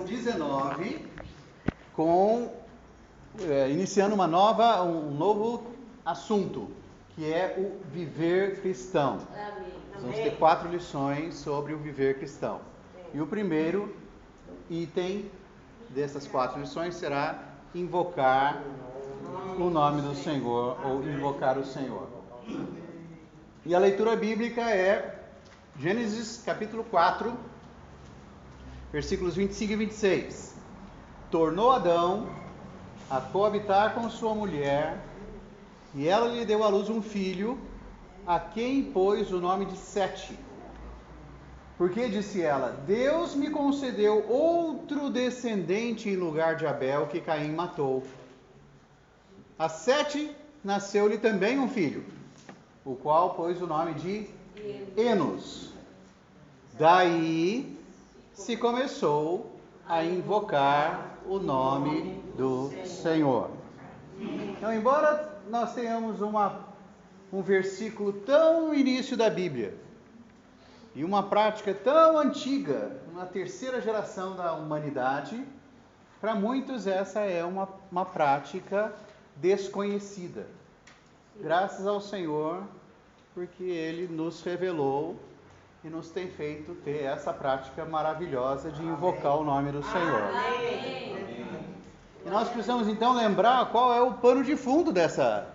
lição 19, iniciando um novo assunto, que é o viver cristão. Nós vamos ter 4 lições sobre o viver cristão. E o primeiro item dessas 4 lições será invocar o nome do Senhor, ou invocar o Senhor. E a leitura bíblica é Gênesis capítulo 4, versículos 25 e 26. Tornou Adão a coabitar com sua mulher, e ela lhe deu à luz um filho, a quem pôs o nome de Sete. Porque, disse ela, Deus me concedeu outro descendente em lugar de Abel, que Caim matou. A Sete nasceu-lhe também um filho, o qual pôs o nome de Enos. Daí se começou a invocar o nome do Senhor. Então, embora nós tenhamos um versículo tão no início da Bíblia, e uma prática tão antiga, uma terceira geração da humanidade, para muitos essa é uma prática desconhecida. Graças ao Senhor, porque Ele nos revelou e nos tem feito ter essa prática maravilhosa de invocar o nome do Senhor. Amém. E nós precisamos então lembrar qual é o pano de fundo dessa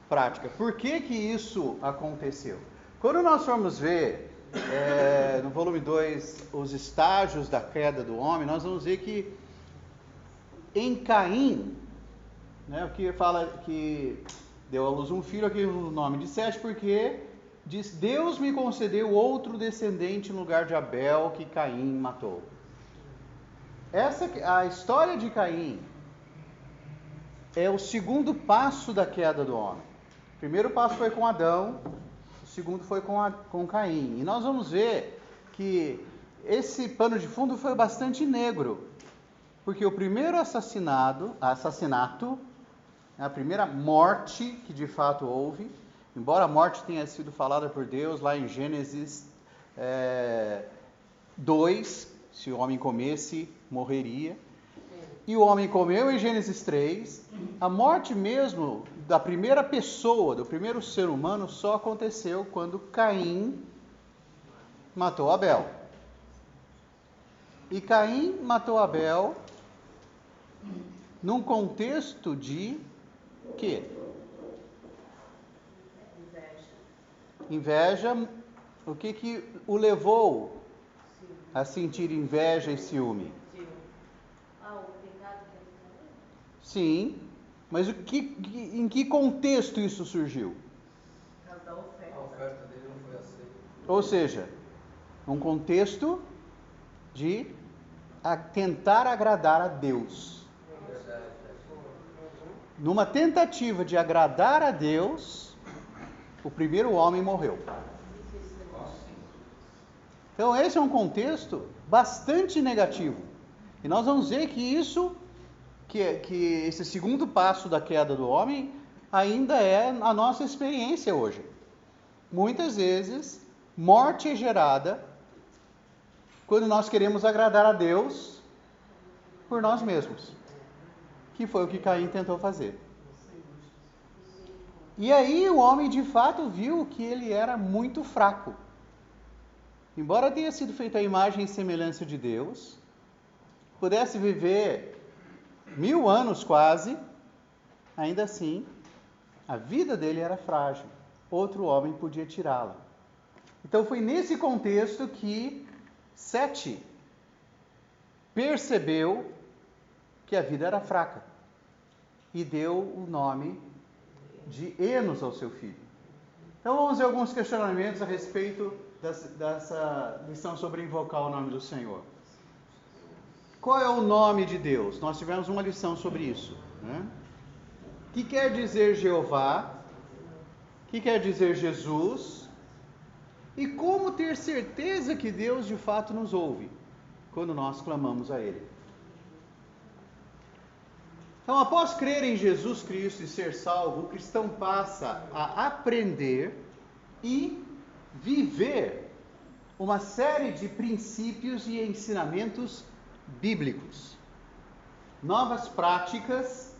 prática. Por que isso aconteceu? Quando nós formos ver no volume 2 os estágios da queda do homem, nós vamos ver que em Caim, o que fala que deu à luz um filho, aqui o nome de Sete, porque diz, Deus me concedeu outro descendente no lugar de Abel, que Caim matou. A história de Caim é o segundo passo da queda do homem. O primeiro passo foi com Adão, o segundo foi com Caim. E nós vamos ver que esse pano de fundo foi bastante negro, porque o primeiro assassinato, a primeira morte que de fato houve, embora a morte tenha sido falada por Deus lá em Gênesis 2, se o homem comesse, morreria. E o homem comeu em Gênesis 3. A morte mesmo da primeira pessoa, do primeiro ser humano, só aconteceu quando Caim matou Abel. E Caim matou Abel num contexto de quê? Inveja. O que o levou a sentir inveja e ciúme? Sim, mas em que contexto isso surgiu? A oferta dele não foi aceita. Ou seja, um contexto de tentar agradar a Deus. Numa tentativa de agradar a Deus, o primeiro homem morreu. Então esse é um contexto bastante negativo. E nós vamos ver que esse segundo passo da queda do homem ainda é a nossa experiência hoje. Muitas vezes, morte é gerada quando nós queremos agradar a Deus por nós mesmos, que foi o que Caim tentou fazer. E aí o homem de fato viu que ele era muito fraco. Embora tenha sido feita a imagem e semelhança de Deus, pudesse viver 1000 anos quase, ainda assim, a vida dele era frágil. Outro homem podia tirá-la. Então foi nesse contexto que Sete percebeu que a vida era fraca e deu o nome de Enos ao seu filho. Então vamos ver alguns questionamentos a respeito dessa lição sobre invocar o nome do Senhor. Qual é o nome de Deus? Nós tivemos uma lição sobre isso. O que quer dizer Jeová? O que quer dizer Jesus? E como ter certeza que Deus de fato nos ouve quando nós clamamos a Ele? Então, após crer em Jesus Cristo e ser salvo, o cristão passa a aprender e viver uma série de princípios e ensinamentos bíblicos. Novas práticas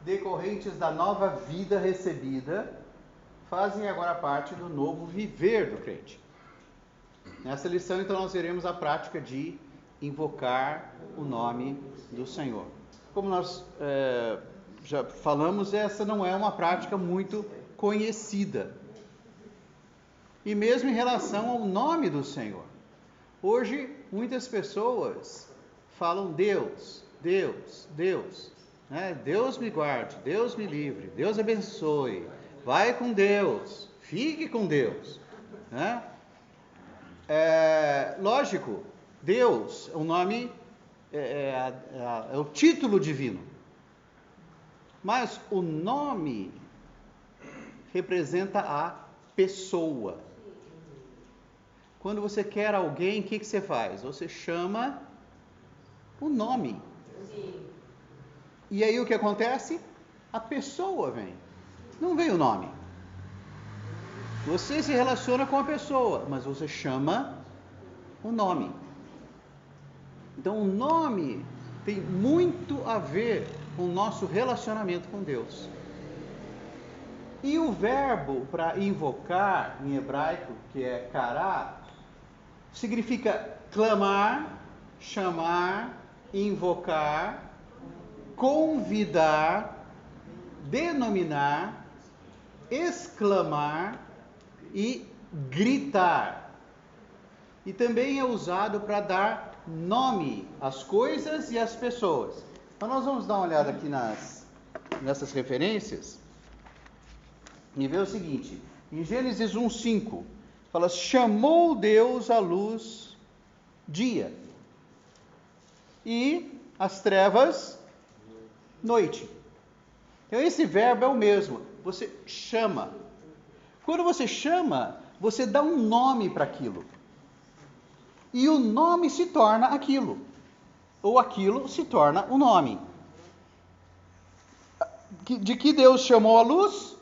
decorrentes da nova vida recebida fazem agora parte do novo viver do crente. Nessa lição, então, nós veremos a prática de invocar o nome do Senhor. Como nós já falamos, essa não é uma prática muito conhecida. E mesmo em relação ao nome do Senhor. Hoje, muitas pessoas falam Deus, Deus, Deus. Né? Deus me guarde, Deus me livre, Deus abençoe. Vai com Deus, fique com Deus. Né? Lógico, Deus, o nome é o título divino. Mas o nome representa a pessoa. Quando você quer alguém, o que você faz? Você chama o nome. Sim. E aí o que acontece? A pessoa vem. Não vem o nome. Você se relaciona com a pessoa, mas você chama o nome. Então o nome tem muito a ver com o nosso relacionamento com Deus. E o verbo para invocar em hebraico, que é kará, significa clamar, chamar, invocar, convidar, denominar, exclamar e gritar. E também é usado para dar nome às coisas e às pessoas. Então nós vamos dar uma olhada aqui nessas referências e ver o seguinte. Em Gênesis 1:5 fala: chamou Deus a luz dia e as trevas noite. Então esse verbo é o mesmo. Você chama. Quando você chama, você dá um nome para aquilo. E o nome se torna aquilo. Ou aquilo se torna o nome. De que Deus chamou a luz?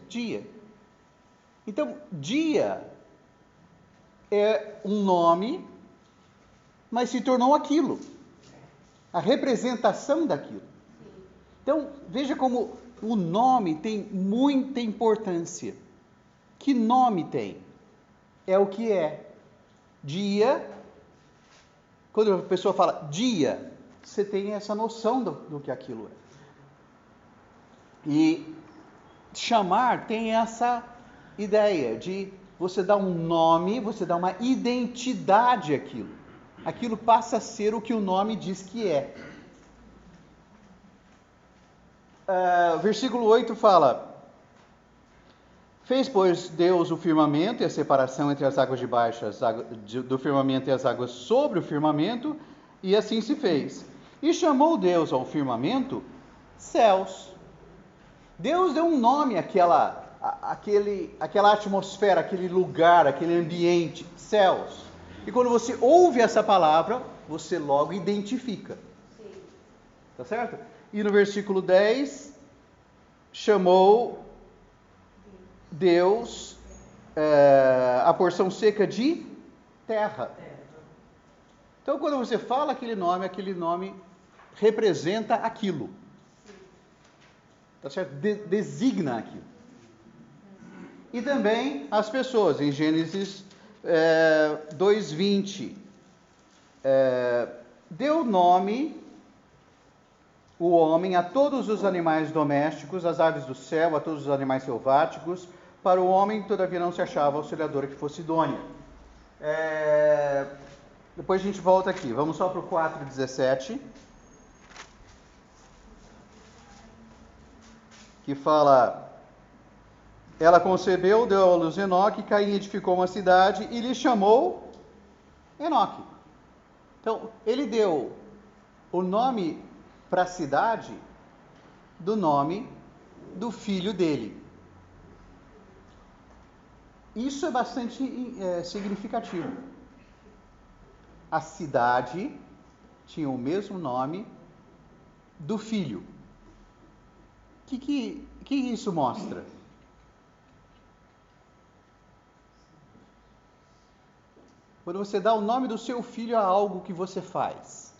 Dia. Então, dia é um nome, mas se tornou aquilo. A representação daquilo. Então, veja como o nome tem muita importância. Que nome tem? É o que é. Dia, quando a pessoa fala dia, você tem essa noção do que aquilo é. E chamar tem essa ideia de você dar um nome, você dar uma identidade àquilo. Aquilo passa a ser o que o nome diz que é. Versículo 8 fala: fez, pois, Deus o firmamento e a separação entre as águas de baixo do firmamento e as águas sobre o firmamento, e assim se fez. E chamou Deus ao firmamento céus. Deus deu um nome àquela atmosfera, aquele lugar, aquele ambiente, céus. E quando você ouve essa palavra, você logo identifica. Sim. Tá certo? E no versículo 10, chamou Deus a porção seca de terra. Então, quando você fala aquele nome representa aquilo. Tá certo? Designa aquilo. E também as pessoas, em Gênesis 2:20, deu nome o homem a todos os animais domésticos, às aves do céu, a todos os animais selváticos. Para o homem, todavia, não se achava auxiliadora que fosse idônea. Depois a gente volta aqui. Vamos só para o 4:17. Que fala: ela concebeu, deu à luz Enoque, Caim edificou uma cidade e lhe chamou Enoque. Então, ele deu o nome para a cidade do nome do filho dele. Isso é bastante significativo. A cidade tinha o mesmo nome do filho. O que isso mostra? Quando você dá o nome do seu filho a algo que você faz,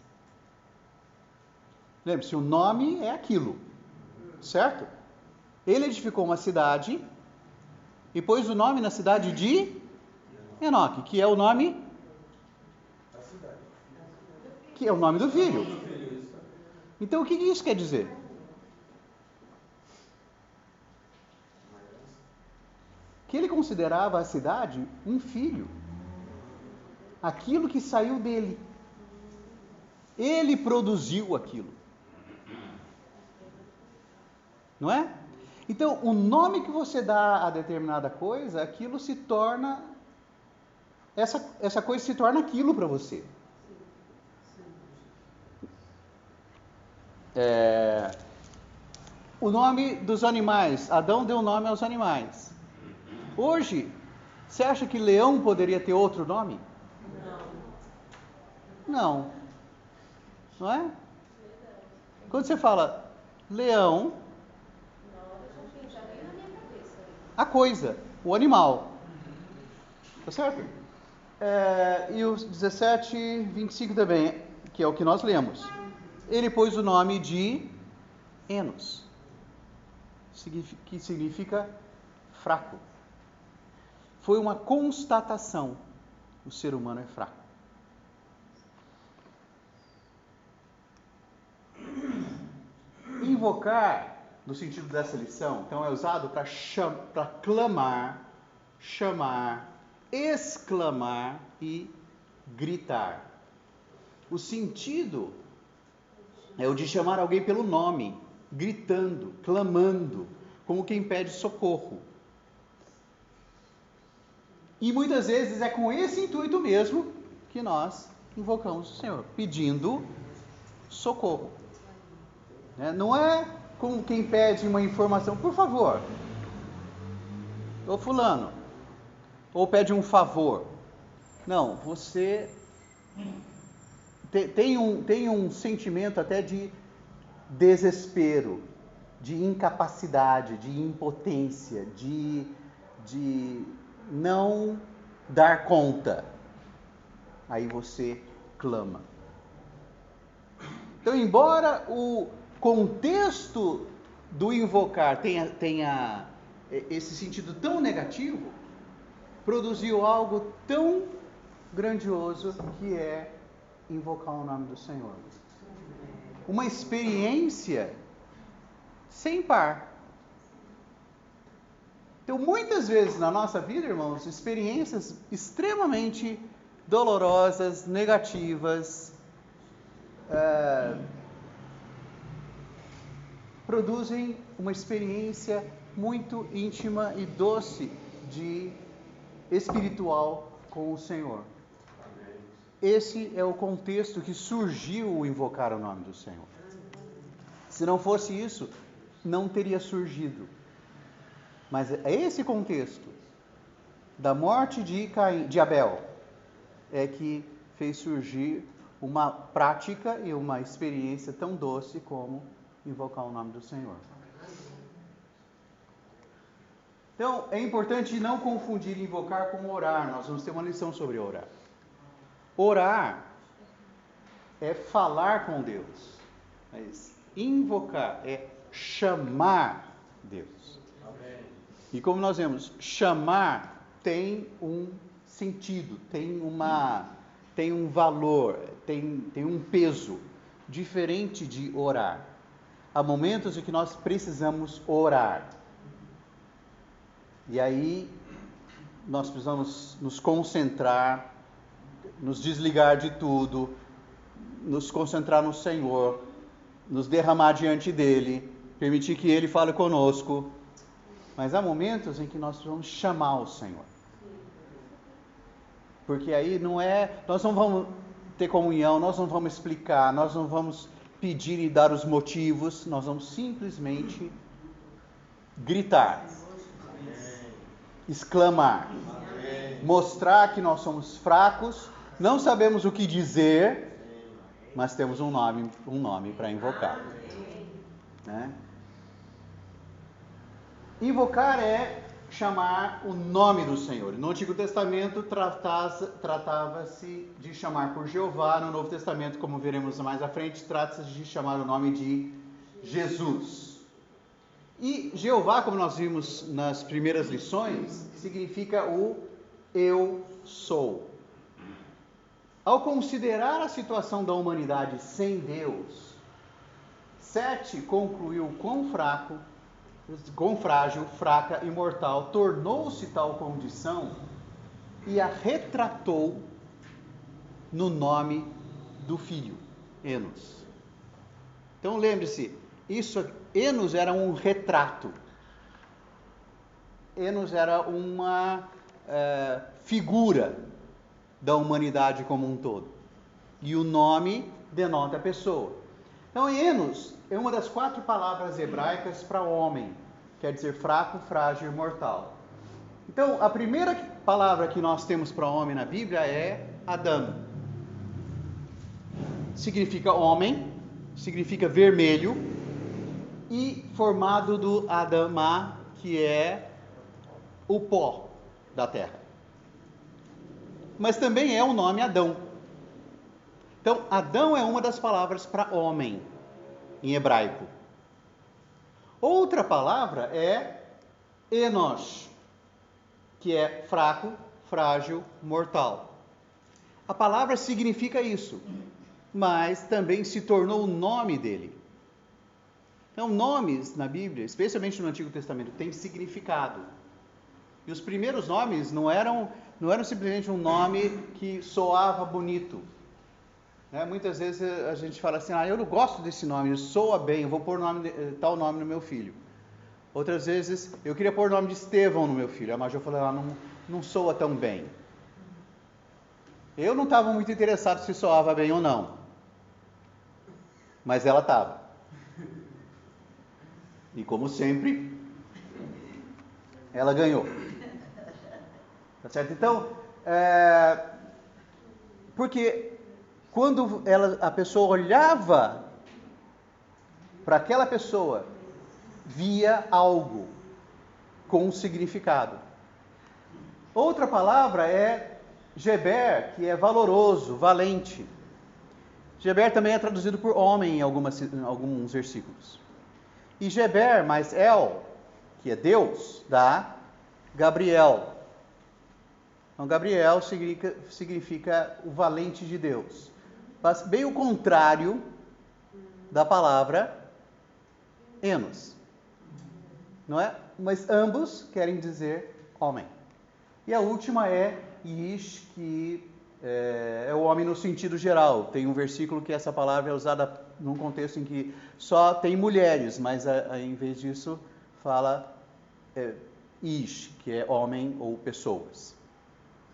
Lembre-se, o nome é aquilo, certo? Ele edificou uma cidade e pôs o nome na cidade de Enoque, que é o nome do filho. Então o que isso quer dizer? Que ele considerava a cidade um filho, aquilo que saiu dele. Ele produziu aquilo, não é? Então, o nome que você dá a determinada coisa, aquilo se torna, essa coisa se torna aquilo para você. O nome dos animais, Adão deu nome aos animais. Hoje, você acha que leão poderia ter outro nome? Não. Não é? Quando você fala leão, a coisa, o animal. Tá certo? E o 17, 25 também, que é o que nós lemos. Ele pôs o nome de Enos, que significa fraco. Foi uma constatação: o ser humano é fraco. Invocar, no sentido dessa lição, então é usado para clamar, chamar, exclamar e gritar. O sentido é o de chamar alguém pelo nome, gritando, clamando, como quem pede socorro. E muitas vezes é com esse intuito mesmo que nós invocamos o Senhor, pedindo socorro. Não é como quem pede uma informação, por favor, ou fulano, ou pede um favor. Não, você tem um sentimento até de desespero, de incapacidade, de impotência, de não dar conta. Aí você clama. Então, embora o contexto do invocar tenha esse sentido tão negativo, produziu algo tão grandioso que é invocar o nome do Senhor. Uma experiência sem par. Então, muitas vezes na nossa vida, irmãos, experiências extremamente dolorosas, negativas, produzem uma experiência muito íntima e doce espiritual com o Senhor. Esse é o contexto que surgiu o invocar o nome do Senhor. Se não fosse isso, não teria surgido. Mas é esse contexto da morte de Abel é que fez surgir uma prática e uma experiência tão doce como invocar o nome do Senhor. Então, é importante não confundir invocar com orar. Nós vamos ter uma lição sobre orar. Orar é falar com Deus. Mas invocar é chamar Deus. Amém. E como nós vemos, chamar tem um sentido, tem um valor, tem um peso diferente de orar. Há momentos em que nós precisamos orar. E aí nós precisamos nos concentrar, nos desligar de tudo, nos concentrar no Senhor, nos derramar diante dele, permitir que ele fale conosco. Mas há momentos em que nós precisamos chamar o Senhor. Porque aí nós não vamos ter comunhão, nós não vamos explicar, nós não vamos pedir e dar os motivos, nós vamos simplesmente gritar, exclamar, mostrar que nós somos fracos, não sabemos o que dizer, mas temos um nome para invocar. Né? Invocar é chamar o nome do Senhor. No Antigo Testamento tratava-se de chamar por Jeová, no Novo Testamento, como veremos mais à frente, trata-se de chamar o nome de Jesus. E Jeová, como nós vimos nas primeiras lições, significa o eu sou. Ao considerar a situação da humanidade sem Deus, Sete concluiu quão frágil, fraca e mortal tornou-se tal condição e a retratou no nome do Filho, Enos. Então lembre-se, Enos era um retrato. Enos era uma figura da humanidade como um todo. E o nome denota a pessoa. Então, Enos é uma das 4 palavras hebraicas para homem. Quer dizer fraco, frágil e mortal. Então, a primeira palavra que nós temos para homem na Bíblia é Adão. Significa homem, significa vermelho e formado do Adamá, que é o pó da terra. Mas também é o nome Adão. Então, Adão é uma das palavras para homem, em hebraico. Outra palavra é Enosh, que é fraco, frágil, mortal. A palavra significa isso, mas também se tornou o nome dele. Então, nomes na Bíblia, especialmente no Antigo Testamento, têm significado. E os primeiros nomes não eram simplesmente um nome que soava bonito. Muitas vezes a gente fala assim, eu não gosto desse nome, soa bem, eu vou pôr tal nome no meu filho. Outras vezes, eu queria pôr o nome de Estevão no meu filho. A Major falou, não soa tão bem. Eu não estava muito interessado se soava bem ou não. Mas ela estava. E como sempre, ela ganhou. Tá certo? Então, porque quando a pessoa olhava para aquela pessoa, via algo com um significado. Outra palavra é Geber, que é valoroso, valente. Geber também é traduzido por homem em alguns versículos. E Geber mais El, que é Deus, dá Gabriel. Então, Gabriel significa o valente de Deus. Mas bem o contrário da palavra Enos. Não é? Mas ambos querem dizer homem. E a última é Ish, que é o homem no sentido geral. Tem um versículo que essa palavra é usada num contexto em que só tem mulheres, mas em vez disso fala Ish, que é homem ou pessoas.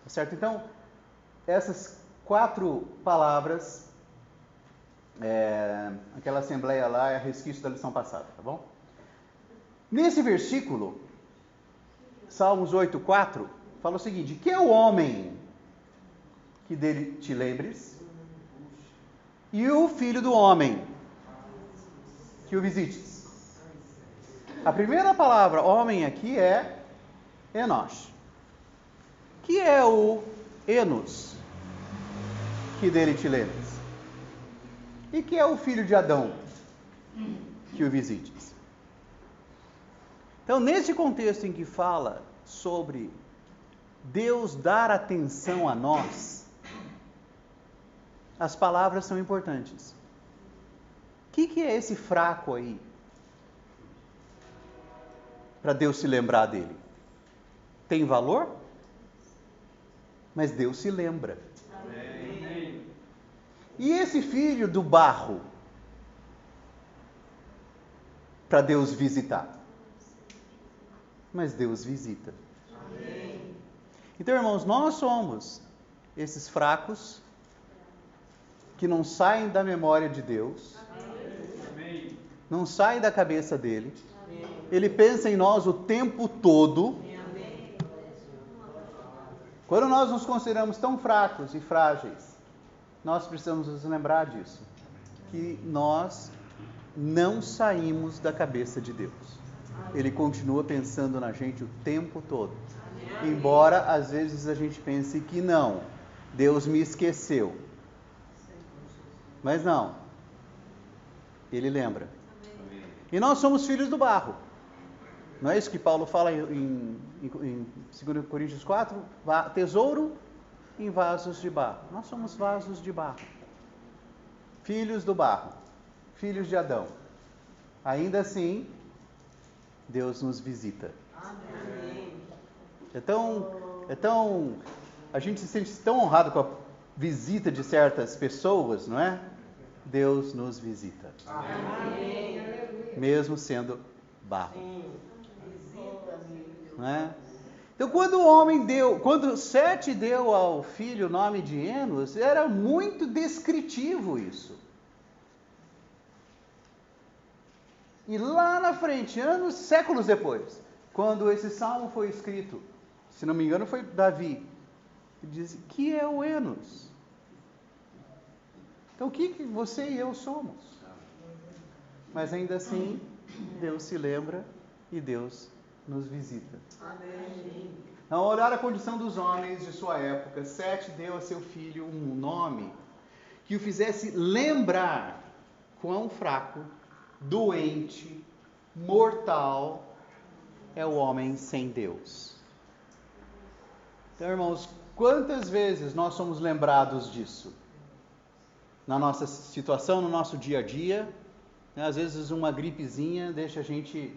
Tá certo? Então, essas 4 palavras, aquela assembleia lá é resquício da lição passada, tá bom? Nesse versículo, Salmos 8:4, fala o seguinte: que é o homem que dele te lembres, e o filho do homem que o visites. A primeira palavra homem aqui é Enosh. Que é o Enos que dele te lembres? E que é o filho de Adão que o visites? Então, nesse contexto em que fala sobre Deus dar atenção a nós, as palavras são importantes. O que é esse fraco aí? Para Deus se lembrar dele. Tem valor? Mas Deus se lembra. Amém. E esse filho do barro? Para Deus visitar. Mas Deus visita. Amém. Então, irmãos, nós somos esses fracos que não saem da memória de Deus, amém, não saem da cabeça dele, amém, ele pensa em nós o tempo todo. Amém. Quando nós nos consideramos tão fracos e frágeis, nós precisamos nos lembrar disso, que nós não saímos da cabeça de Deus. Ele continua pensando na gente o tempo todo. Embora às vezes a gente pense que não, Deus me esqueceu. Mas não, Ele lembra. E nós somos filhos do barro. Não é isso que Paulo fala em 2 Coríntios 4? Tesouro em vasos de barro. Nós somos vasos de barro. Filhos do barro. Filhos de Adão. Ainda assim, Deus nos visita. Amém. Então, a gente se sente tão honrado com a visita de certas pessoas, não é? Deus nos visita. Amém. Mesmo sendo barro. Não é? Então, quando Sete deu ao filho o nome de Enos, era muito descritivo isso. E lá na frente, séculos depois, quando esse salmo foi escrito, se não me engano foi Davi, ele diz que é o Enos. Então o que você e eu somos? Mas ainda assim, Deus se lembra e Deus nos visita. Amém. Ao olhar a condição dos homens de sua época, Sete deu a seu filho um nome que o fizesse lembrar quão fraco, doente, mortal é o homem sem Deus. Então, irmãos, quantas vezes nós somos lembrados disso? Na nossa situação, no nosso dia a dia, né? Às vezes uma gripezinha deixa a gente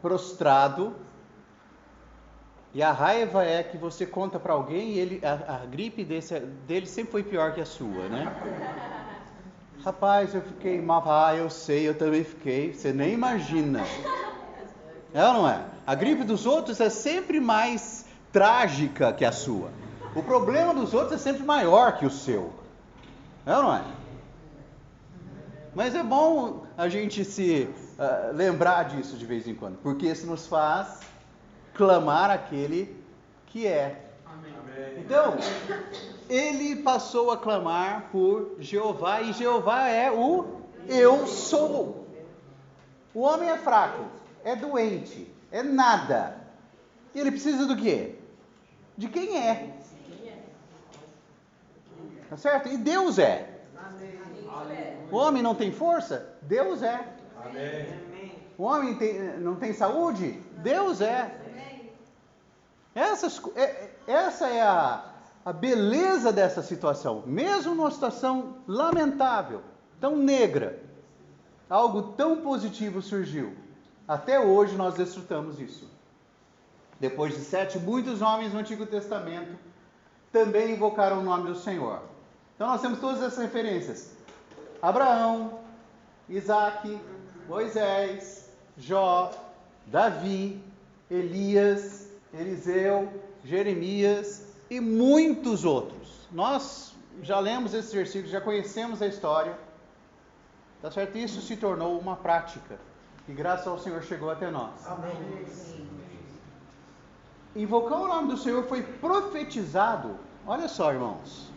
prostrado, e a raiva é que você conta para alguém e a gripe dele sempre foi pior que a sua, né? Rapaz, eu fiquei mal. Eu sei, eu também fiquei. Você nem imagina. É ou não é? A gripe dos outros é sempre mais trágica que a sua. O problema dos outros é sempre maior que o seu. É ou não é? Mas é bom a gente se lembrar disso de vez em quando, porque isso nos faz clamar aquele que é. Amém. Então, ele passou a clamar por Jeová, e Jeová é o Eu Sou. O homem é fraco, é doente, é nada. E ele precisa do quê? De quem é. Tá certo? E Deus é. O homem não tem força? Deus é. O homem não tem saúde? Deus é. Essa é a beleza dessa situação. Mesmo numa situação lamentável, tão negra, algo tão positivo surgiu. Até hoje nós desfrutamos disso. Depois de Sete, muitos homens no Antigo Testamento também invocaram o nome do Senhor. Então nós temos todas essas referências. Abraão, Isaac, Moisés, Jó, Davi, Elias, Eliseu, Jeremias e muitos outros. Nós já lemos esses versículos, já conhecemos a história. Tá certo? Isso se tornou uma prática. E graças ao Senhor chegou até nós. Amém. Invocar o nome do Senhor foi profetizado, olha só, irmãos,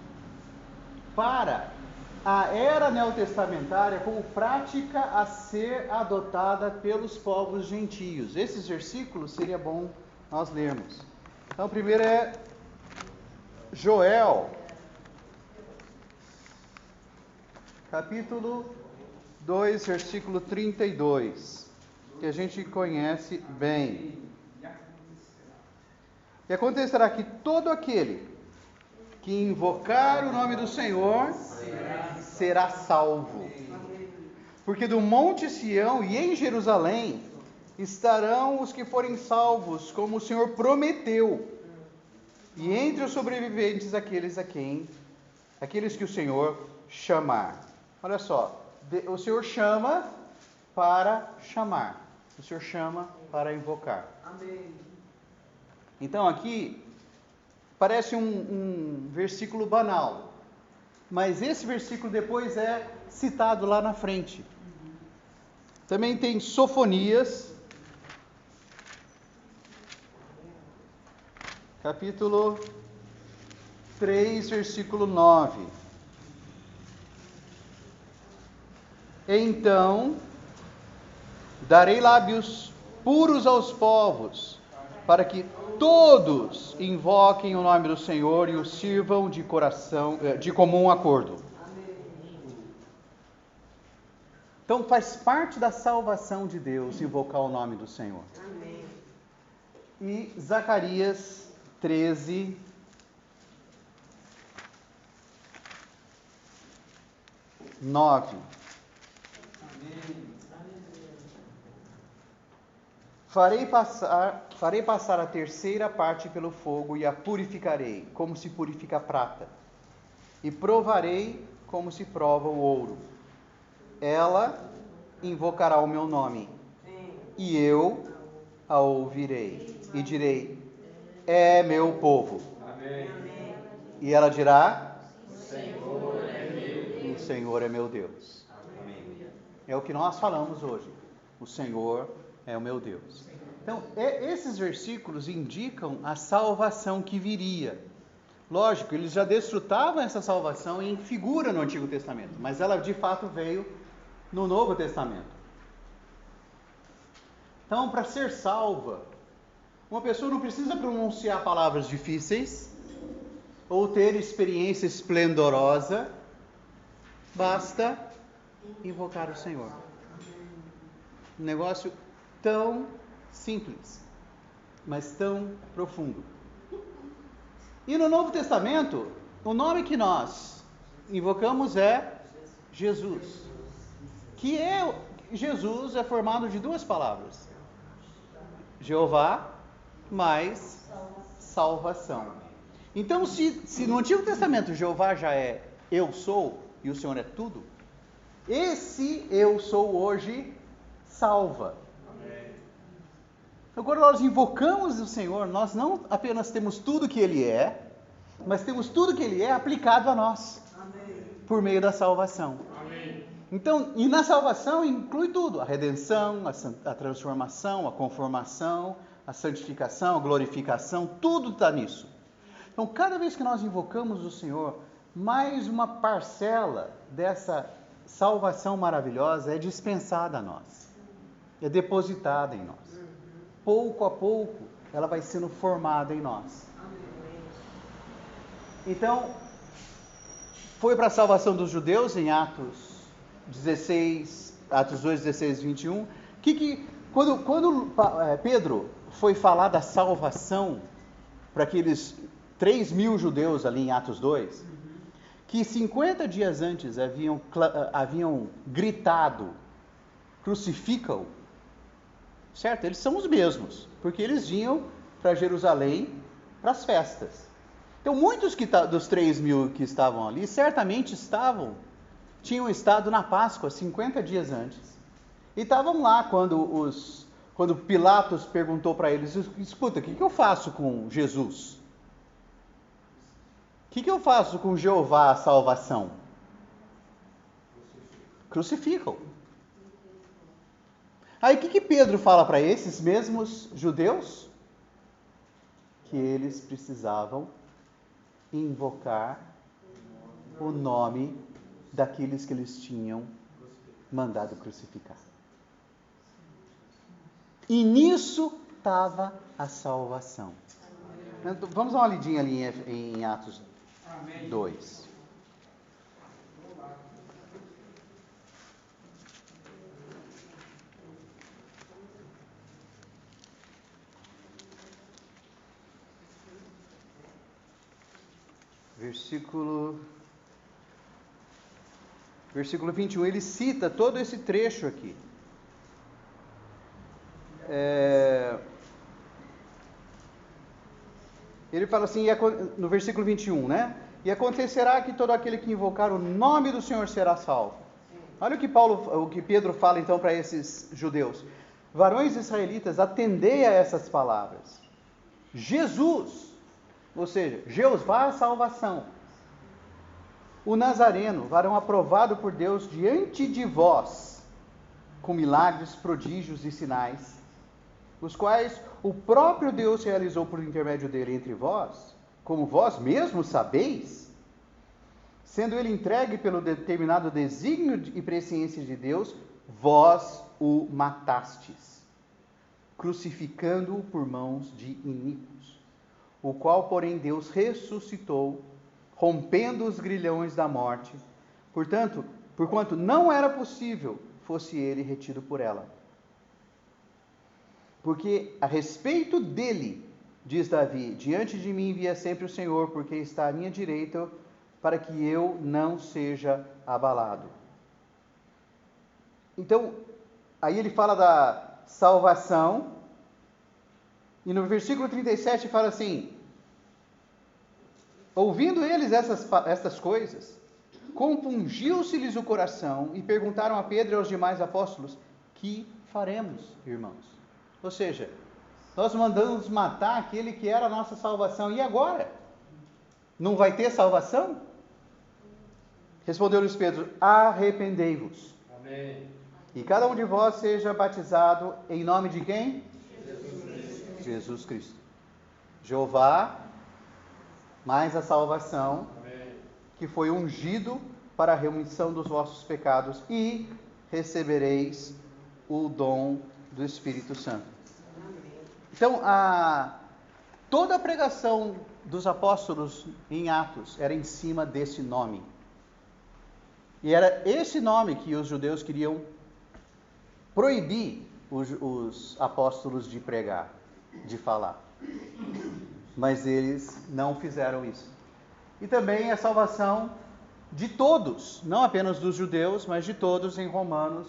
para a era neotestamentária como prática a ser adotada pelos povos gentios. Esses versículos seria bom nós lermos. Então, o primeiro é Joel, capítulo 2, versículo 32, que a gente conhece bem. E acontecerá que todo aquele que invocar o nome do Senhor será salvo. Porque do Monte Sião e em Jerusalém estarão os que forem salvos, como o Senhor prometeu. E entre os sobreviventes aqueles que o Senhor chamar. Olha só, o Senhor chama para chamar. O Senhor chama para invocar. Amém. Então aqui parece um versículo banal, mas esse versículo depois é citado lá na frente. Também tem Sofonias, capítulo 3, versículo 9. Então Darei lábios puros aos povos, para que todos invoquem o nome do Senhor e o sirvam de comum acordo. Então faz parte da salvação de Deus invocar o nome do Senhor. Amém. E Zacarias 13, 9. Farei passar a terceira parte pelo fogo e a purificarei, como se purifica a prata. E provarei como se prova o ouro. Ela invocará o meu nome, e eu a ouvirei. E direi, é meu povo. Amém. E ela dirá, O Senhor é meu. o Senhor é meu Deus. Amém. É o que nós falamos hoje. O Senhor é o meu Deus. Então, esses versículos indicam a salvação que viria. Lógico, eles já desfrutavam essa salvação em figura no Antigo Testamento, mas ela de fato veio no Novo Testamento. Então, para ser salva, uma pessoa não precisa pronunciar palavras difíceis ou ter experiência esplendorosa, basta invocar o Senhor. Um negócio tão simples, mas tão profundo. E no Novo Testamento, o nome que nós invocamos é Jesus. Jesus é formado de duas palavras. Jeová mais salvação. Então, se no Antigo Testamento Jeová já é eu sou e o Senhor é tudo, esse eu sou hoje salva. Então, quando nós invocamos o Senhor, nós não apenas temos tudo que Ele é, mas temos tudo que Ele é aplicado a nós, por meio da salvação. Então, e na salvação inclui tudo, a redenção, a transformação, a conformação, a santificação, a glorificação, tudo está nisso. Então, cada vez que nós invocamos o Senhor, mais uma parcela dessa salvação maravilhosa é dispensada a nós, é depositada em nós. Pouco a pouco, ela vai sendo formada em nós. Então, foi para a salvação dos judeus em Atos 2, 16, 21, quando Pedro foi falar da salvação para aqueles 3.000 judeus ali em Atos 2, que 50 dias antes haviam gritado, crucifica-o, certo? Eles são os mesmos, porque eles vinham para Jerusalém para as festas. Então, muitos dos 3.000 que estavam ali, certamente tinham estado na Páscoa 50 dias antes. E estavam lá quando Pilatos perguntou para eles, escuta, o que eu faço com Jesus? O que eu faço com Jeová a salvação? Crucificam. Aí o que Pedro fala para esses mesmos judeus? Que eles precisavam invocar o nome daqueles que eles tinham mandado crucificar. E nisso estava a salvação. Então, vamos dar uma lidinha ali em Atos 2. Versículo 21, ele cita todo esse trecho aqui. Ele fala assim, no versículo 21, né? E acontecerá que todo aquele que invocar o nome do Senhor será salvo. Olha o que Pedro fala então para esses judeus. Varões israelitas, atendei a essas palavras. Jesus, ou seja, Jeová a salvação. O Nazareno, varão aprovado por Deus diante de vós, com milagres, prodígios e sinais, os quais o próprio Deus realizou por intermédio dele entre vós, como vós mesmos sabeis, sendo ele entregue pelo determinado desígnio e presciência de Deus, vós o matastes, crucificando-o por mãos de iníquos, o qual, porém, Deus ressuscitou, rompendo os grilhões da morte, porquanto não era possível fosse ele retido por ela. Porque a respeito dele, diz Davi, diante de mim via sempre o Senhor, porque está à minha direita, para que eu não seja abalado. Então, aí ele fala da salvação, e no versículo 37 fala assim: ouvindo eles estas coisas, compungiu-se-lhes o coração, e perguntaram a Pedro e aos demais apóstolos: que faremos, irmãos? Ou seja, nós mandamos matar aquele que era a nossa salvação, e agora? Não vai ter salvação? Respondeu-lhes Pedro: arrependei-vos. Amém. E cada um de vós seja batizado em nome de quem? Jesus Cristo. Jeová, mais a salvação, Amém. que foi ungido para a remissão dos vossos pecados, e recebereis o dom do Espírito Santo. Então, toda a pregação dos apóstolos em Atos era em cima desse nome. E era esse nome que os judeus queriam proibir os apóstolos de pregar, de falar. Mas eles não fizeram isso. E também a salvação de todos, não apenas dos judeus, mas de todos, em Romanos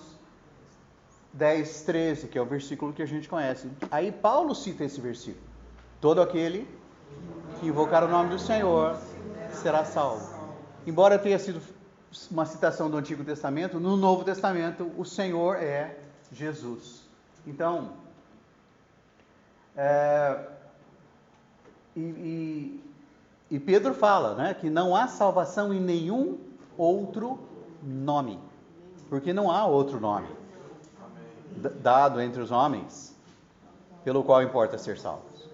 10, 13, que é o versículo que a gente conhece. Aí Paulo cita esse versículo: todo aquele que invocar o nome do Senhor será salvo. Embora tenha sido uma citação do Antigo Testamento, no Novo Testamento o Senhor é Jesus. Então, e Pedro fala, né, que não há salvação em nenhum outro nome, porque não há outro nome dado entre os homens pelo qual importa ser salvos.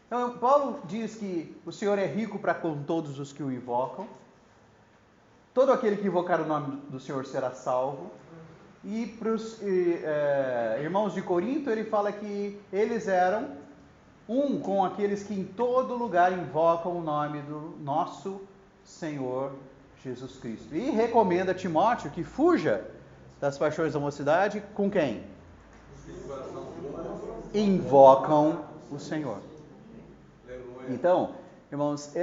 Então, Paulo diz que o Senhor é rico para com todos os que o invocam. Todo aquele que invocar o nome do Senhor será salvo. E para os irmãos de Corinto, ele fala que eles eram um com aqueles que em todo lugar invocam o nome do nosso Senhor Jesus Cristo. E recomenda a Timóteo que fuja das paixões da mocidade com quem? Invocam o Senhor. Então, irmãos,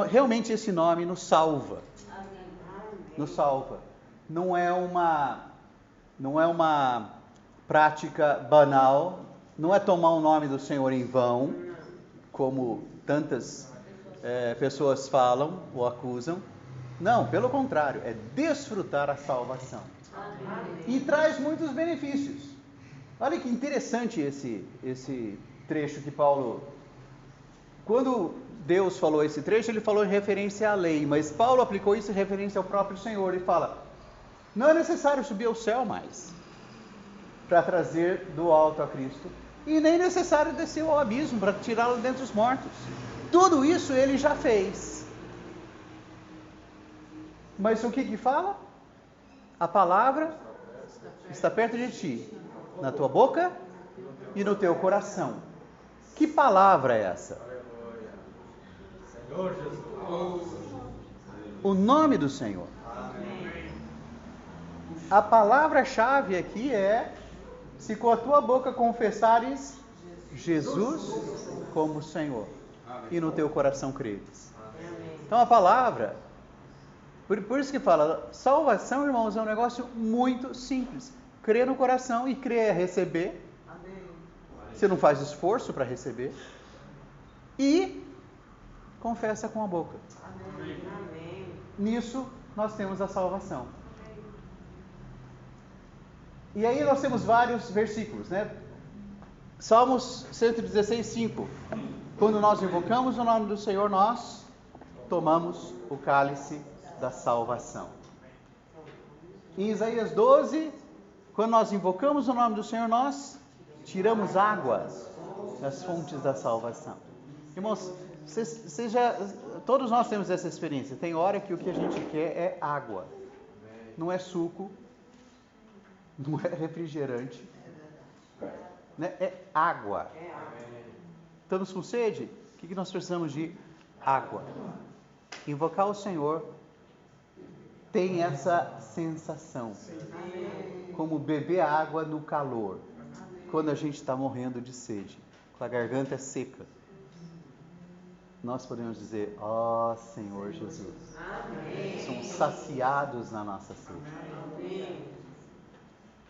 realmente esse nome nos salva. Nos salva. Não é uma prática banal, não é tomar o nome do Senhor em vão, como tantas pessoas falam ou acusam. Não, pelo contrário, é desfrutar a salvação. E traz muitos benefícios. Olha que interessante esse trecho que Paulo... Quando Deus falou esse trecho, ele falou em referência à lei, mas Paulo aplicou isso em referência ao próprio Senhor. Ele fala: não é necessário subir ao céu mais para trazer do alto a Cristo, e nem necessário descer ao abismo para tirá-lo dentre os mortos. Tudo isso ele já fez. Mas o que fala? A palavra está perto de ti, na tua boca e no teu coração. Que palavra é essa? Senhor Jesus. O nome do Senhor. A palavra-chave aqui é: se com a tua boca confessares Jesus como Senhor, e no teu coração creres. Então a palavra, por isso que fala, salvação, irmãos, é um negócio muito simples. Crer no coração, e crer é receber. Você não faz esforço para receber. E confessa com a boca. Nisso nós temos a salvação. E aí nós temos vários versículos, né? Salmos 116, 5. Quando nós invocamos o nome do Senhor, nós tomamos o cálice da salvação. Em Isaías 12, quando nós invocamos o nome do Senhor, nós tiramos água das fontes da salvação. Irmãos, todos nós temos essa experiência. Tem hora que o que a gente quer é água. não é suco, não é refrigerante, né? É água. Estamos com sede? O que nós precisamos de? Água. Invocar o Senhor tem essa sensação, como beber água no calor, quando a gente está morrendo de sede, com a garganta seca. Nós podemos dizer, ó Senhor Jesus, somos saciados na nossa sede.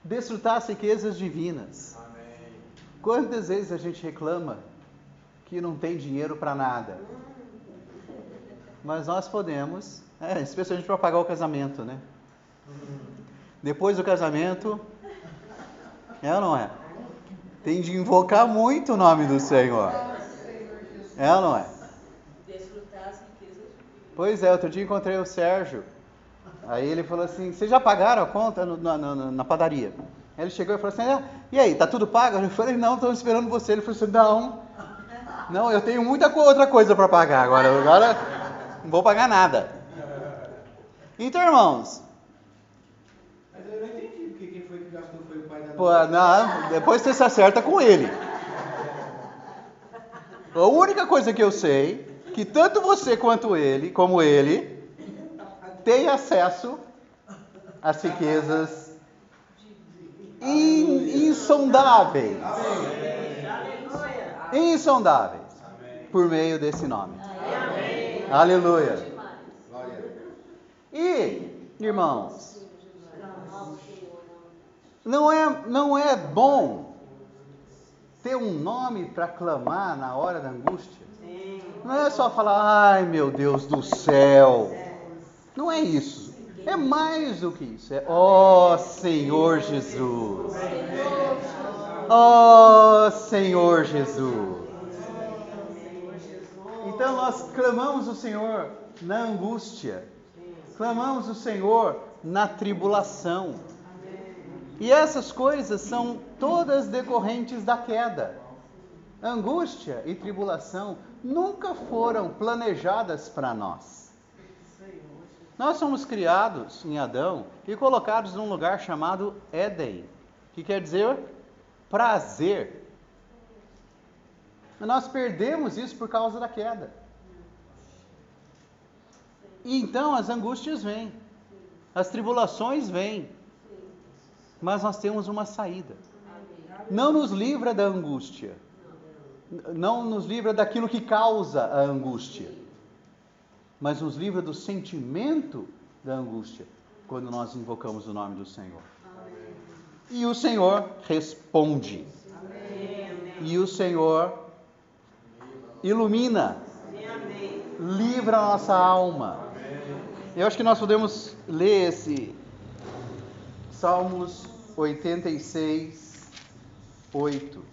Desfrutar as riquezas divinas. Quantas vezes a gente reclama que não tem dinheiro para nada? Mas nós podemos, especialmente para pagar o casamento, né? Depois do casamento, é ou não é? Tem de invocar muito o nome do Senhor. É ou não é? Desfrutar as riquezas. Pois é, outro dia encontrei o Sérgio. Aí ele falou assim, vocês já pagaram a conta na padaria? Aí ele chegou e falou assim, e aí, tá tudo pago? Eu falei, não, estamos esperando você. Ele falou assim, não, eu tenho muita outra coisa para pagar agora não vou pagar nada. Então, irmãos... Mas eu não entendi, porque quem foi que gastou foi o pai da... Pô, não, depois você se acerta com ele. A única coisa que eu sei, que tanto você quanto ele, como ele, tem acesso às riquezas insondáveis. Insondáveis. Por meio desse nome. Aleluia. E, irmãos, não é bom ter um nome para clamar na hora da angústia? Não é só falar, ai meu Deus do céu. Não é isso. É mais do que isso. É, ó Senhor Jesus. Ó Senhor Jesus. Então nós clamamos o Senhor na angústia. Clamamos o Senhor na tribulação. E essas coisas são todas decorrentes da queda. Angústia e tribulação nunca foram planejadas para nós. Nós somos criados em Adão e colocados num lugar chamado Éden, que quer dizer prazer. Nós perdemos isso por causa da queda. E então as angústias vêm, as tribulações vêm, mas nós temos uma saída. Não nos livra da angústia, não nos livra daquilo que causa a angústia, mas nos livra do sentimento da angústia, quando nós invocamos o nome do Senhor. E o Senhor responde. E o Senhor ilumina, livra a nossa alma. Eu acho que nós podemos ler esse Salmos 86, 8.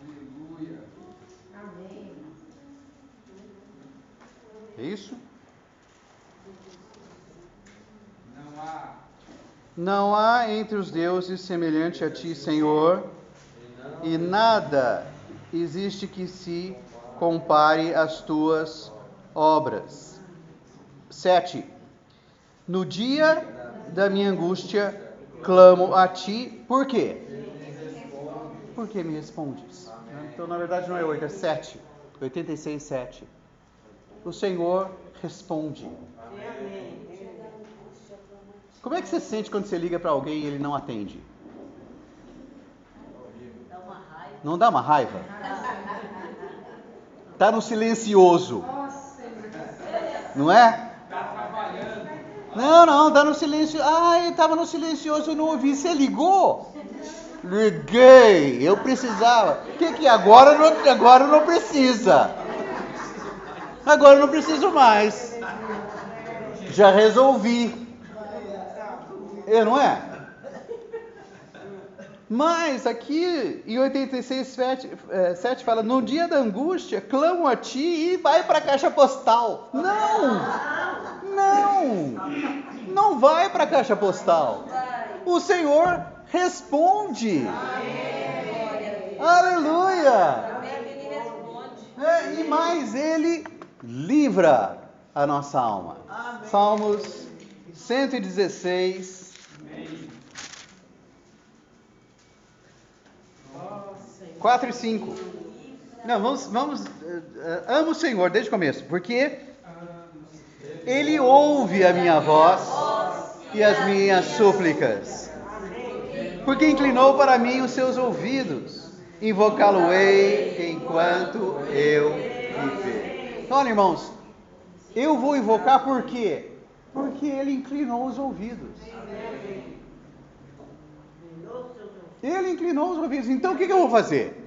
Aleluia. Amém. É isso? Não há entre os deuses semelhante a ti, Senhor, e nada existe que se compare às tuas obras. 7. No dia da minha angústia, clamo a ti, por quê? Porque me respondes. Então, na verdade, não é 8, é 7. 86, 7. O Senhor responde. Como é que você sente quando você liga para alguém e ele não atende? Dá uma raiva. Não dá uma raiva? Tá no silencioso. Não é? Não, tá no silêncio. Ele estava no silencioso, eu não ouvi. Você ligou? Liguei, eu precisava. Que agora não precisa. Agora eu não preciso mais. Já resolvi. Não é? Mas aqui em 86, 7 fala, no dia da angústia, clamo a ti e vai para a caixa postal. Não vai para a caixa postal. O Senhor responde. Aleluia. Ele responde. E mais, Ele livra. a nossa alma. Amém. Salmos 116, 4 e 5. Não, vamos amo o Senhor desde o começo, porque Ele ouve a minha voz e as minhas súplicas. Porque inclinou para mim os seus ouvidos, invocá-lo-ei enquanto eu viver. Então, olha, irmãos, eu vou invocar por quê? Porque Ele inclinou os ouvidos. Ele inclinou os ouvidos. Então, o que eu vou fazer?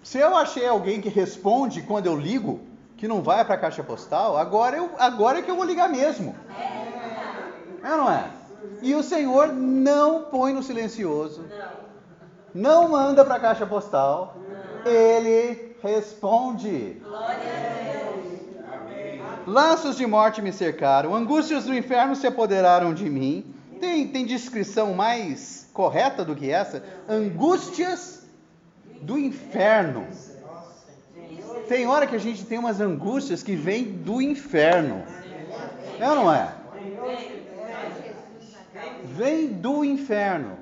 Se eu achei alguém que responde quando eu ligo, que não vai para a caixa postal, agora é que eu vou ligar mesmo. É ou não é? E o Senhor não põe no silencioso, não manda para a caixa postal, Ele responde. Laços de morte me cercaram, angústias do inferno se apoderaram de mim. Tem descrição mais correta do que essa? Angústias do inferno. Tem hora que a gente tem umas angústias que vêm do inferno. É ou não é? Vem do inferno.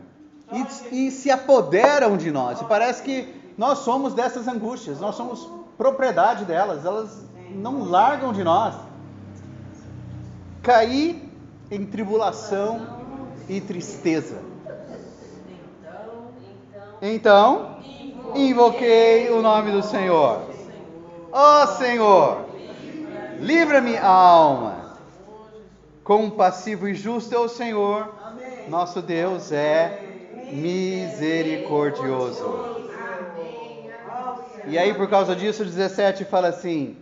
E se apoderam de nós. E parece que nós somos dessas angústias. Nós somos propriedade delas. Elas não largam de nós. Caí em tribulação e tristeza. Então, invoquei o nome do Senhor. Ó Senhor, livra-me a alma. Compassivo e justo é o Senhor. Nosso Deus é misericordioso. E aí, por causa disso, o 17 fala assim: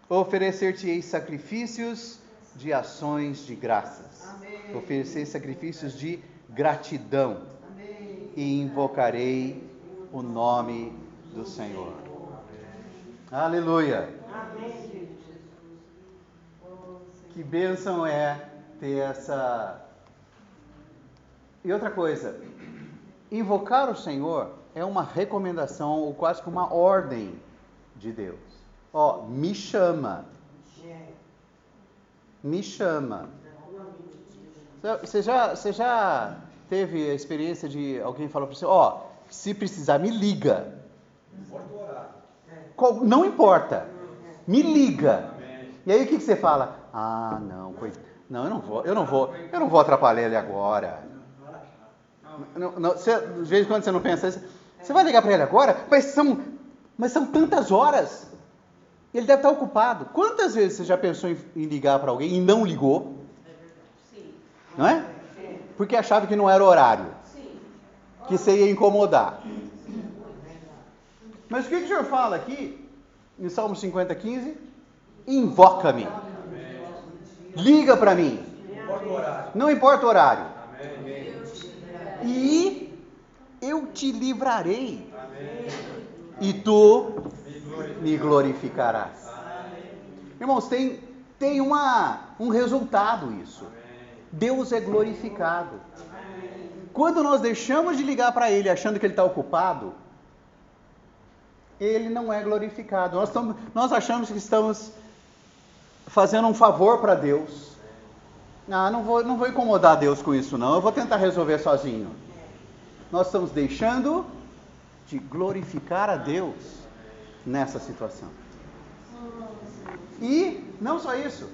oferecer-te-ei sacrifícios de ações de graças. Oferecer sacrifícios de gratidão. E invocarei o nome do Senhor. Aleluia. Que bênção é ter essa... E outra coisa, invocar o Senhor é uma recomendação, ou quase que uma ordem de Deus. Ó, me chama. Me chama. Você já teve a experiência de alguém falar para você, ó, se precisar me liga. Não importa. Me liga. E aí o que você fala? Ah, não, não, eu não vou atrapalhar ele agora. Não, de vez em quando você não pensa isso. Você vai ligar para ele agora? Mas são tantas horas. Ele deve estar ocupado. Quantas vezes você já pensou em ligar para alguém e não ligou? Não é? Porque achava que não era horário. Que você ia incomodar. Mas o que o Senhor fala aqui, em Salmo 50:15? Invoca-me. Liga para mim. Não importa o horário. E eu te livrarei. E tu me glorificarás. Irmãos, tem um resultado isso. Deus é glorificado. Quando nós deixamos de ligar para Ele achando que Ele está ocupado, Ele não é glorificado. Nós achamos que estamos fazendo um favor para Deus. Não vou incomodar Deus com isso não, eu vou tentar resolver sozinho. Nós estamos deixando de glorificar a Deus nessa situação. E não só isso,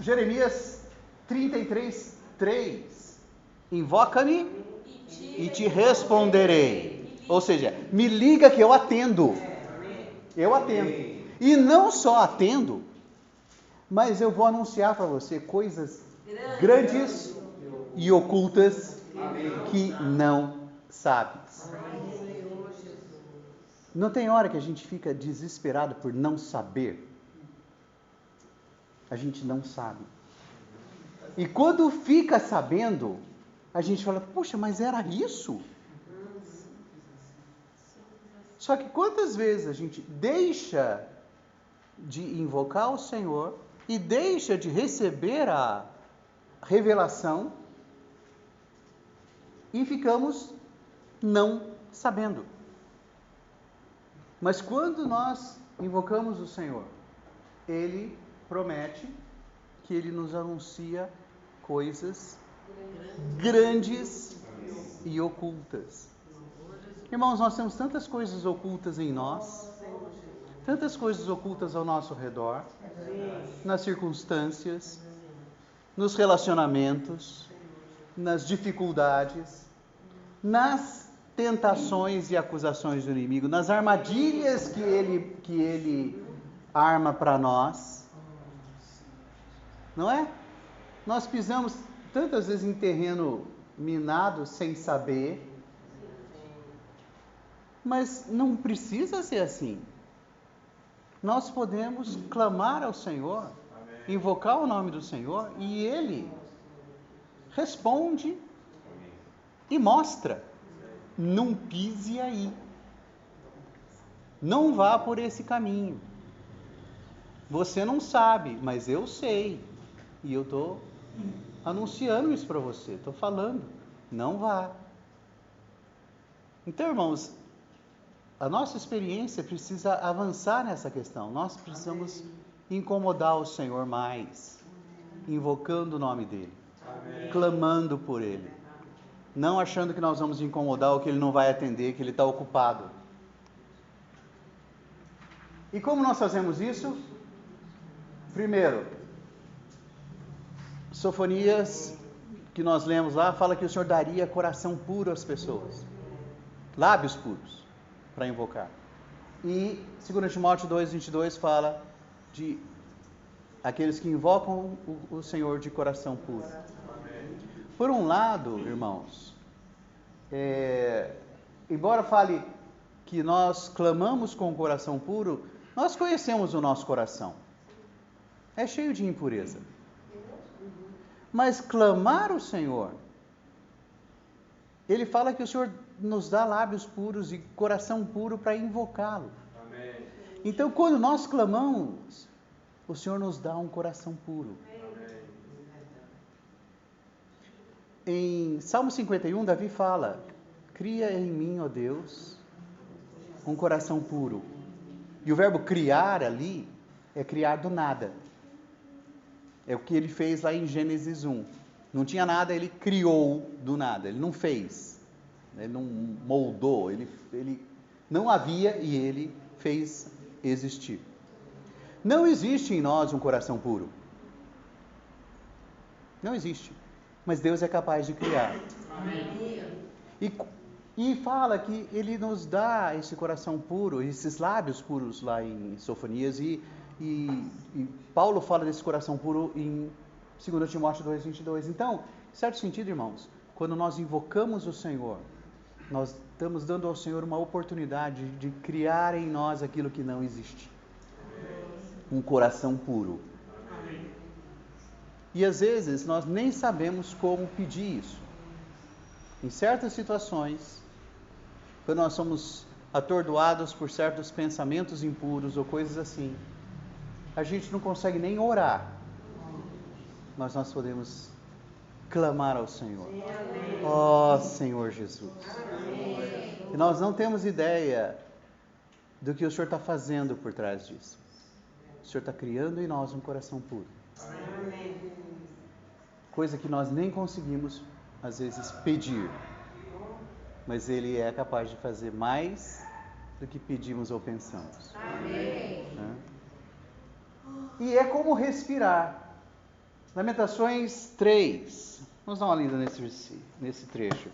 Jeremias 33:3, invoca-me e te responderei. Ou seja, me liga que eu atendo. Eu atendo. E não só atendo, mas eu vou anunciar para você coisas grandes e ocultas que não sabes. Não tem hora que a gente fica desesperado por não saber? A gente não sabe. E quando fica sabendo, a gente fala, poxa, mas era isso? Só que quantas vezes a gente deixa de invocar o Senhor e deixa de receber a revelação e ficamos não sabendo. Mas quando nós invocamos o Senhor, Ele promete que Ele nos anuncia coisas grandes e ocultas. Irmãos, nós temos tantas coisas ocultas em nós, tantas coisas ocultas ao nosso redor, nas circunstâncias, nos relacionamentos, nas dificuldades, nas tentações e acusações do inimigo, nas armadilhas que ele arma para nós. Não é? Nós pisamos tantas vezes em terreno minado sem saber, mas não precisa ser assim. Nós podemos clamar ao Senhor, invocar o nome do Senhor, e Ele responde e mostra. Não pise aí. Não vá por esse caminho. Você não sabe, mas eu sei. E eu estou anunciando isso para você, estou falando. Não vá. Então, irmãos, a nossa experiência precisa avançar nessa questão. Nós precisamos incomodar o Senhor mais, invocando o nome dEle, clamando por Ele, não achando que nós vamos incomodar ou que Ele não vai atender, que Ele está ocupado. E como nós fazemos isso? Primeiro, Sofonias, que nós lemos lá, fala que o Senhor daria coração puro às pessoas, lábios puros, para invocar. E 2 Timóteo 2,22 fala de aqueles que invocam o Senhor de coração puro. Por um lado, irmãos, embora fale que nós clamamos com o coração puro, nós conhecemos o nosso coração. É cheio de impureza. Mas clamar o Senhor, Ele fala que o Senhor nos dá lábios puros e coração puro para invocá-lo. Amém. Então, quando nós clamamos, o Senhor nos dá um coração puro. Amém. Em Salmo 51, Davi fala: cria em mim, ó Deus, um coração puro. E o verbo criar ali é criar do nada. É o que ele fez lá em Gênesis 1. Não tinha nada, ele criou do nada. Ele não fez. Ele não moldou, ele não havia e ele fez existir. Não existe em nós um coração puro. Não existe. Mas Deus é capaz de criar. Amém. E fala que Ele nos dá esse coração puro, esses lábios puros lá em Sofonias. E Paulo fala desse coração puro em 2 Timóteo 2,22. Então, em certo sentido, irmãos, quando nós invocamos o Senhor, nós estamos dando ao Senhor uma oportunidade de criar em nós aquilo que não existe. Um coração puro. E às vezes nós nem sabemos como pedir isso. Em certas situações, quando nós somos atordoados por certos pensamentos impuros ou coisas assim, a gente não consegue nem orar. Mas nós podemos clamar ao Senhor. Ó Senhor Jesus. E nós não temos ideia do que o Senhor está fazendo por trás disso. O Senhor está criando em nós um coração puro. Coisa que nós nem conseguimos, às vezes, pedir. Mas Ele é capaz de fazer mais do que pedimos ou pensamos. Amém. E é como respirar. Lamentações 3. Vamos dar uma lida nesse trecho.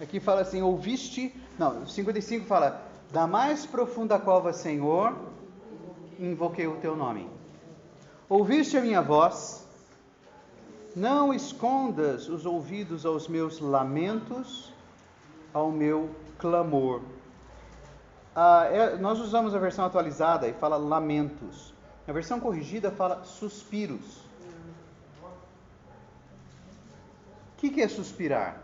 Aqui fala assim, 55 fala, da mais profunda cova, Senhor, invoquei o teu nome. Ouviste a minha voz, não escondas os ouvidos aos meus lamentos, ao meu clamor. Nós usamos a versão atualizada e fala lamentos. A versão corrigida fala suspiros. O que é suspirar?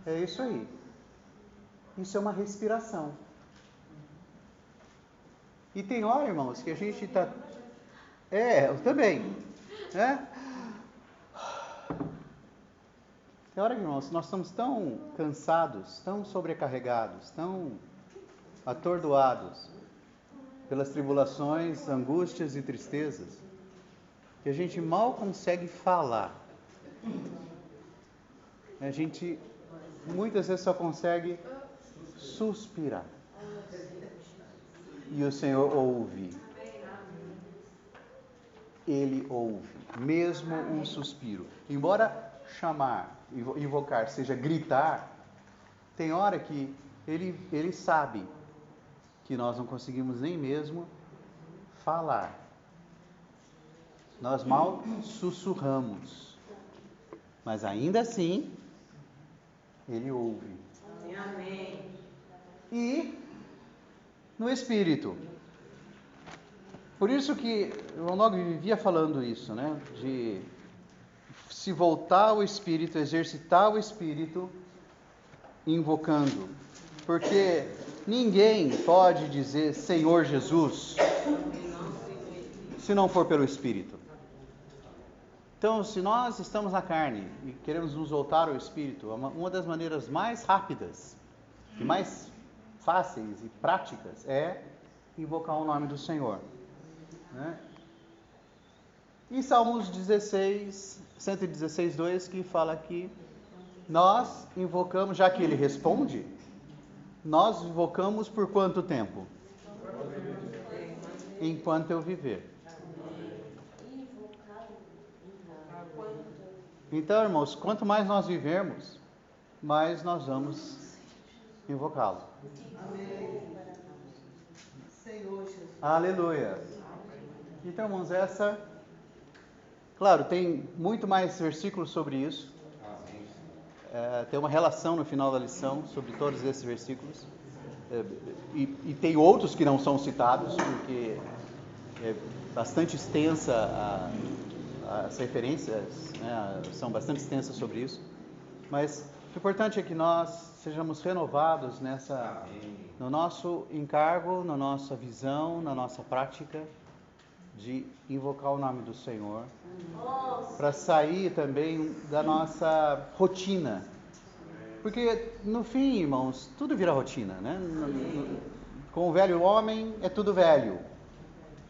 É isso aí. Isso é uma respiração. E tem hora, irmãos, que a gente está... eu também. Né? Tem hora, irmãos, nós estamos tão cansados, tão sobrecarregados, tão atordoados pelas tribulações, angústias e tristezas, que a gente mal consegue falar. A gente muitas vezes só consegue suspirar. E o Senhor ouve. Ele ouve, mesmo um suspiro. Embora chamar, invocar, seja gritar, tem hora que ele sabe que nós não conseguimos nem mesmo falar. Nós mal sussurramos. Mas ainda assim, ele ouve. Amém. E no Espírito. Por isso que o Van Gogh vivia falando isso, né? De se voltar ao Espírito, exercitar o Espírito, invocando. Porque ninguém pode dizer Senhor Jesus se não for pelo Espírito. Então, se nós estamos na carne e queremos nos voltar ao Espírito, uma das maneiras mais rápidas e mais fáceis e práticas é invocar o nome do Senhor. Né? E Salmos 116, 2, que fala que nós invocamos, já que Ele responde, nós invocamos por quanto tempo? Enquanto eu viver. Então, irmãos, quanto mais nós vivermos, mais nós vamos invocá-lo. Amém. Senhor Jesus. Aleluia. Então, irmãos, claro, tem muito mais versículos sobre isso. Tem uma relação no final da lição sobre todos esses versículos. E tem outros que não são citados, porque é bastante extensa as referências, né, são bastante extensas sobre isso. Mas o importante é que nós sejamos renovados no nosso encargo, na nossa visão, na nossa prática de invocar o nome do Senhor, para sair também da nossa rotina. Porque no fim, irmãos, tudo vira rotina, né? Com o velho homem é tudo velho.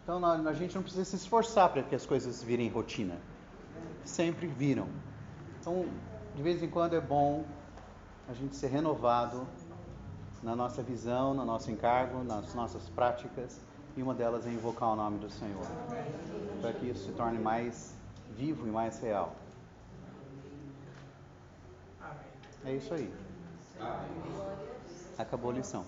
Então a gente não precisa se esforçar para que as coisas virem rotina. Sempre viram. Então, de vez em quando é bom a gente ser renovado na nossa visão, no nosso encargo, nas nossas práticas, e uma delas é invocar o nome do Senhor, para que isso se torne mais vivo e mais real. É isso aí. Acabou a lição.